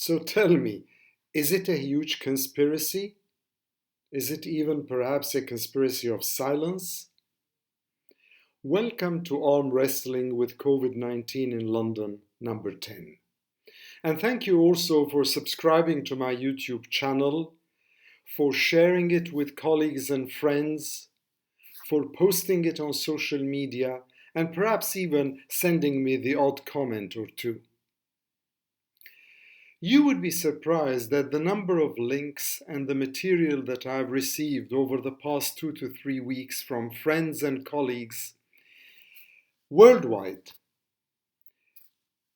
So tell me, is it a huge conspiracy? Is it even perhaps a conspiracy of silence? Welcome to Arm Wrestling with COVID-19 in London, number 10. And thank you also for subscribing to my YouTube channel, for sharing it with colleagues and friends, for posting it on social media, and perhaps even sending me the odd comment or two. You would be surprised at the number of links and the material that I've received over the past 2 to 3 weeks from friends and colleagues worldwide,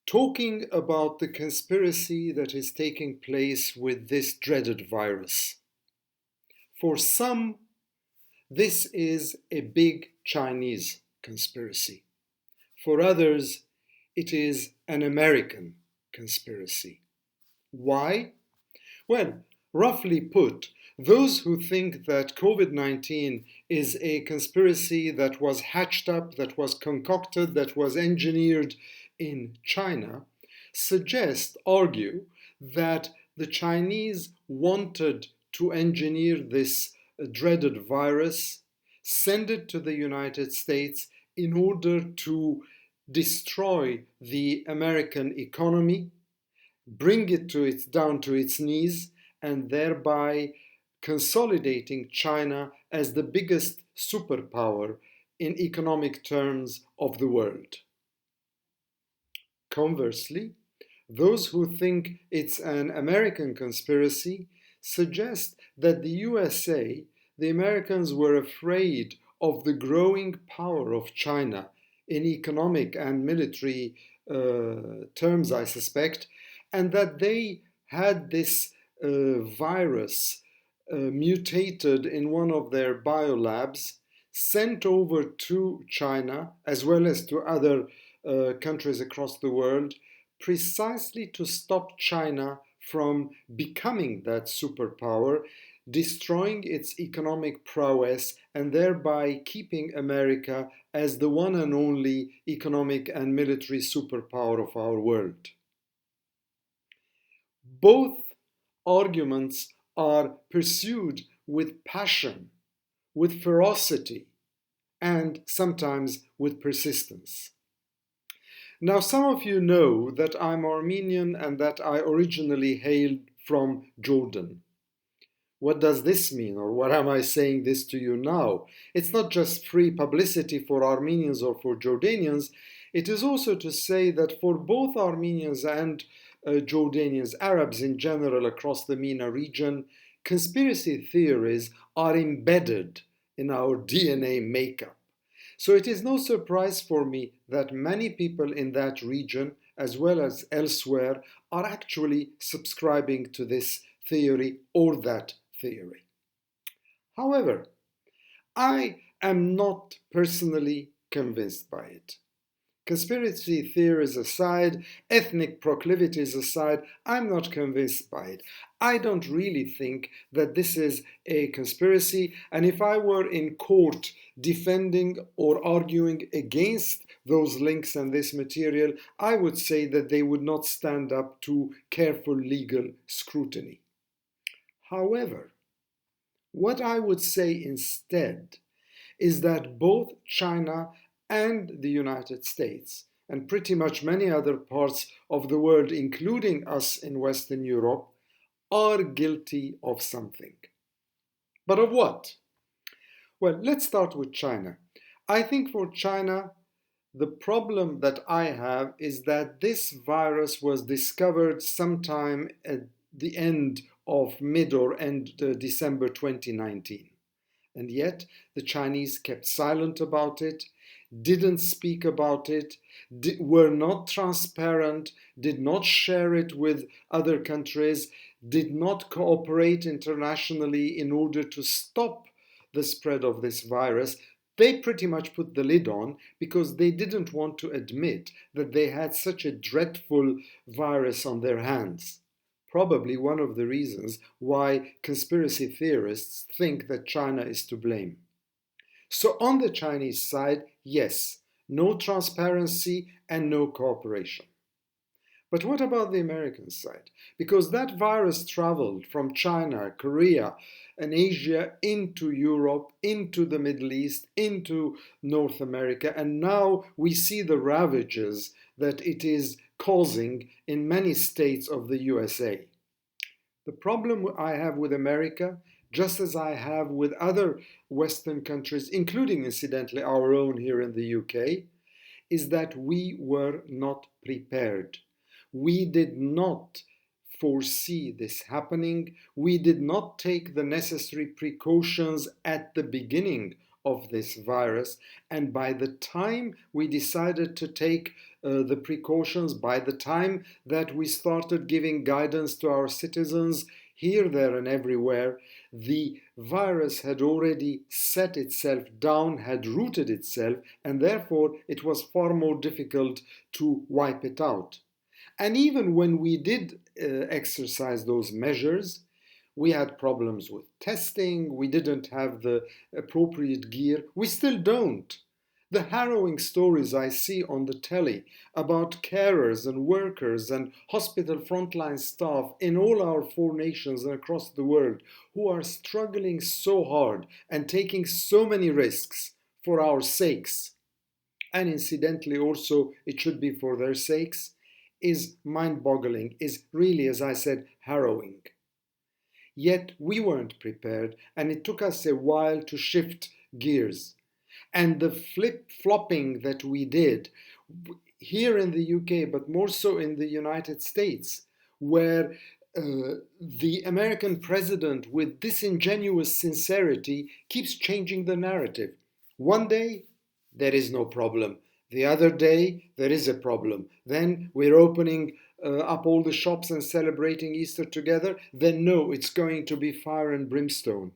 talking about the conspiracy that is taking place with this dreaded virus. For some, this is a big Chinese conspiracy. For others, it is an American conspiracy. Why? Well, roughly put, those who think that COVID-19 is a conspiracy that was hatched up, that was concocted, that was engineered in China, argue that the Chinese wanted to engineer this dreaded virus, send it to the United States in order to destroy the American economy, bring it down to its knees, and thereby consolidating China as the biggest superpower in economic terms of the world. Conversely, those who think it's an American conspiracy suggest that the USA, the Americans were afraid of the growing power of China in economic and military terms, I suspect, and that they had this virus mutated in one of their biolabs, sent over to China as well as to other countries across the world, precisely to stop China from becoming that superpower, destroying its economic prowess, and thereby keeping America as the one and only economic and military superpower of our world. Both arguments are pursued with passion, with ferocity, and sometimes with persistence. Now, some of you know that I'm Armenian and that I originally hailed from Jordan. What does this mean, or what am I saying this to you now? It's not just free publicity for Armenians or for Jordanians. It is also to say that for both Armenians and Jordanians, Arabs in general across the MENA region, conspiracy theories are embedded in our DNA makeup. So it is no surprise for me that many people in that region, as well as elsewhere, are actually subscribing to this theory or that theory. However, I am not personally convinced by it. Conspiracy theories aside, ethnic proclivities aside, I'm not convinced by it. I don't really think that this is a conspiracy, and if I were in court defending or arguing against those links and this material, I would say that they would not stand up to careful legal scrutiny. However, what I would say instead is that both China and the United States, and pretty much many other parts of the world, including us in Western Europe, are guilty of something. But of what? Well, let's start with China. I think for China, the problem that I have is that this virus was discovered sometime at the end of mid or end December 2019. And yet the Chinese kept silent about it, didn't speak about it, were not transparent, did not share it with other countries, did not cooperate internationally in order to stop the spread of this virus. They pretty much put the lid on because they didn't want to admit that they had such a dreadful virus on their hands. Probably one of the reasons why conspiracy theorists think that China is to blame. So on the Chinese side, yes, no transparency and no cooperation. But what about the American side? Because that virus traveled from China, Korea, and Asia into Europe, into the Middle East, into North America, and now we see the ravages that it is causing in many states of the USA. The problem I have with America, just as I have with other Western countries, including incidentally our own here in the UK, is that we were not prepared. We did not foresee this happening. We did not take the necessary precautions at the beginning of this virus. And by the time we decided to take the precautions, by the time that we started giving guidance to our citizens here, there, and everywhere, the virus had already set itself down, had rooted itself, and therefore it was far more difficult to wipe it out. And even when we did exercise those measures, we had problems with testing, we didn't have the appropriate gear, we still don't. The harrowing stories I see on the telly about carers and workers and hospital frontline staff in all our 4 nations and across the world who are struggling so hard and taking so many risks for our sakes, and incidentally also it should be for their sakes, is mind-boggling, is really, as I said, harrowing. Yet we weren't prepared, and it took us a while to shift gears. And the flip-flopping that we did here in the UK, but more so in the United States, where the American president, with disingenuous sincerity, keeps changing the narrative. One day, there is no problem. The other day, there is a problem. Then we're opening up all the shops and celebrating Easter together. Then no, it's going to be fire and brimstone.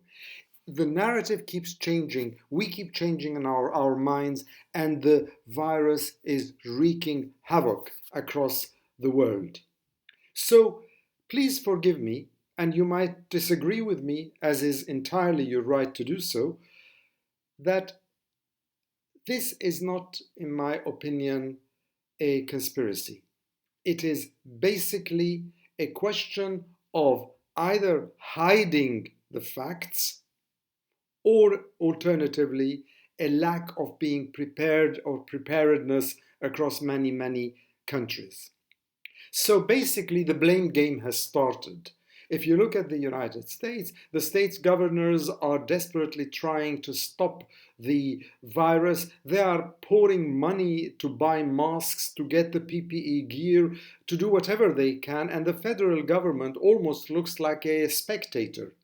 The narrative keeps changing. We keep changing in our minds, and the virus is wreaking havoc across the world. So please forgive me, and you might disagree with me, as is entirely your right to do so, that this is not, in my opinion, a conspiracy. It is basically a question of either hiding the facts or alternatively a lack of being prepared or preparedness across many, many countries. So basically the blame game has started. If you look at the United States, the states' governors are desperately trying to stop the virus. They are pouring money to buy masks, to get the PPE gear, to do whatever they can, and the federal government almost looks like a spectator.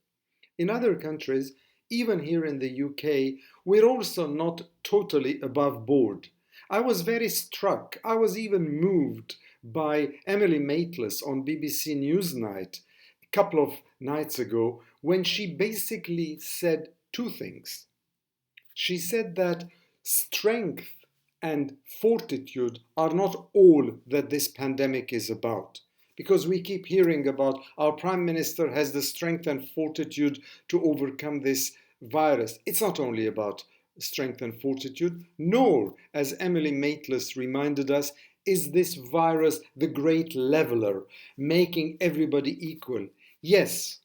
In other countries, even here in the UK, we're also not totally above board. I was very struck, I was even moved by Emily Maitlis on BBC Newsnight a couple of nights ago when she basically said two things. She said that strength and fortitude are not all that this pandemic is about. Because we keep hearing about our Prime Minister has the strength and fortitude to overcome this virus. It's not only about strength and fortitude, nor, as Emily Maitlis reminded us, is this virus the great leveler, making everybody equal. Yes,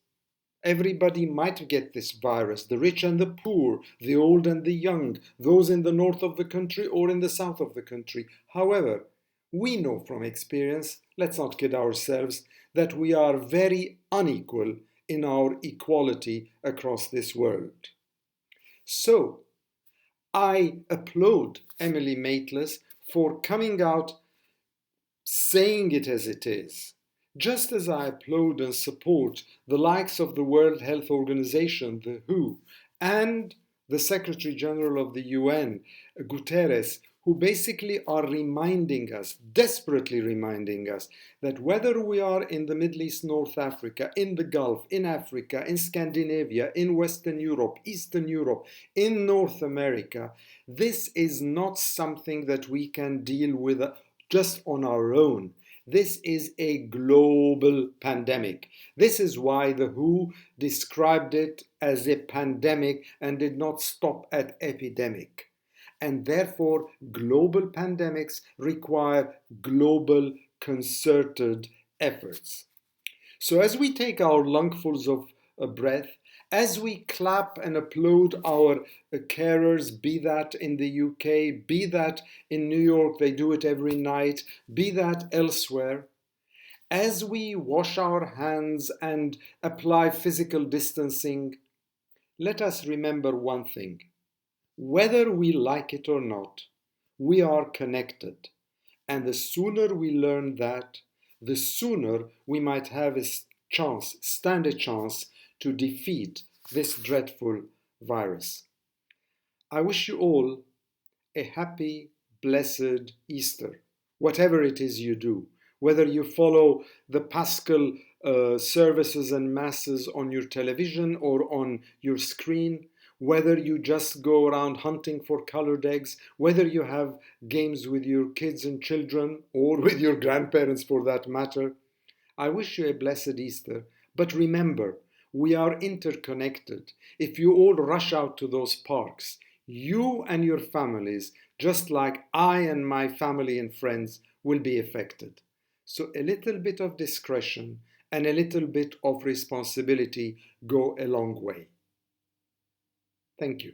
everybody might get this virus, the rich and the poor, the old and the young, those in the north of the country or in the south of the country. However, we know from experience, let's not kid ourselves, that we are very unequal in our equality across this world. So, I applaud Emily Maitlis for coming out saying it as it is, just as I applaud and support the likes of the World Health Organization, the WHO, and the Secretary General of the UN, Guterres, who basically are reminding us, desperately reminding us, that whether we are in the Middle East, North Africa, in the Gulf, in Africa, in Scandinavia, in Western Europe, Eastern Europe, in North America, this is not something that we can deal with just on our own. This is a global pandemic. This is why the WHO described it as a pandemic and did not stop at epidemic. And therefore, global pandemics require global concerted efforts. So as we take our lungfuls of breath, as we clap and applaud our carers, be that in the UK, be that in New York, they do it every night, be that elsewhere, as we wash our hands and apply physical distancing, let us remember one thing. Whether we like it or not, we are connected. And the sooner we learn that, the sooner we might have stand a chance to defeat this dreadful virus. I wish you all a happy, blessed Easter, whatever it is you do, whether you follow the Paschal services and masses on your television or on your screen, whether you just go around hunting for colored eggs, whether you have games with your kids and children or with your grandparents for that matter. I wish you a blessed Easter, but remember, we are interconnected. If you all rush out to those parks, you and your families, just like I and my family and friends, will be affected. So a little bit of discretion and a little bit of responsibility go a long way. Thank you.